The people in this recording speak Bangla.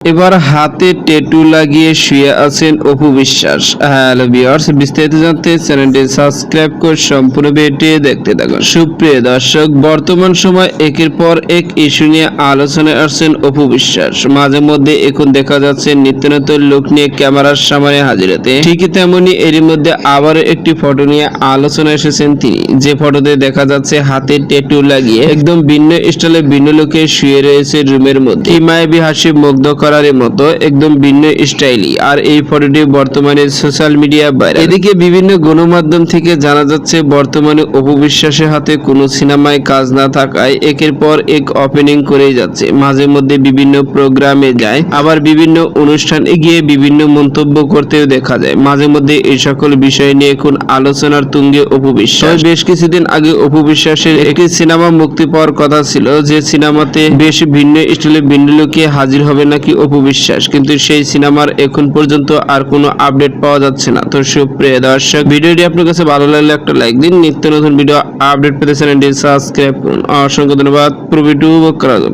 এবার হাতে ট্যাটু লাগিয়ে শুয়ে আছেন অপু বিশ্বাস। হ্যালো ভিউয়ার্স, বিস্তারিত জানতে চ্যানেলটি সাবস্ক্রাইব করে সম্পূর্ণ ভিডিওটি দেখতে থাকুন। সুপ্রিয় দর্শক, বর্তমান সময় একের পর এক ইস্যু নিয়ে আলোচনায় আসছেন অপু বিশ্বাস। মাঝে মধ্যে এখন দেখা যাচ্ছে নিত্য নতুন লুক নিয়ে ক্যামেরার সামনে হাজির হতে, ঠিকই তেমনি এরই মধ্যে আবারও একটি ফটো নিয়ে আলোচনায় এসেছেন তিনি। যে ফটোতে দেখা যাচ্ছে হাতে ট্যাটু লাগিয়ে একদম ভিন্ন স্টাইলে ভিন্ন লুকে শুয়ে রয়েছে রুমের মধ্যে। কি মায়াবী হাসি মুগ্ধ করার মতো একদম ভিন্ন স্টাইলি। আর এই ফটোটি বর্তমানে সোশ্যাল মিডিয়া ভাইরাল। এদিকে বিভিন্ন গণমাধ্যম থেকে জানা যাচ্ছে বর্তমানে অপু বিশ্বাসের হাতে কোনো সিনেমায় কাজ না থাকায় একের পর এক ওপেনিং করেই যাচ্ছে। মাঝে মধ্যে বিভিন্ন প্রোগ্রামে যায়, আবার বিভিন্ন অনুষ্ঠানে গিয়ে বিভিন্ন মন্তব্য করতেও দেখা যায়। মাঝে মধ্যে এই সকল বিষয় নিয়ে এখন আলোচনার তুঙ্গে অপু বিশ্বাস। বেশ কিছুদিন আগে অপু বিশ্বাসের একটি সিনেমা মুক্তি পাওয়ার কথা ছিল, যে সিনেমাতে বেশ ভিন্ন স্টাইলে ভিন্ন লুকে হাজির হবে নাকি অপু বিশ্বাস, কিন্তু সেই সিনেমার এখন পর্যন্ত আর কোনো আপডেট পাওয়া যাচ্ছে না। তো সুপ্রিয় দর্শক, ভিডিওটি আপনার কাছে ভালো লাগলে একটা লাইক দিন। নিত্য নতুন ভিডিও আপডেট পেতে চ্যানেলটি সাবস্ক্রাইব করুন। অসংখ্য ধন্যবাদ পুরো ভিডিও উপভোগ করার জন্য।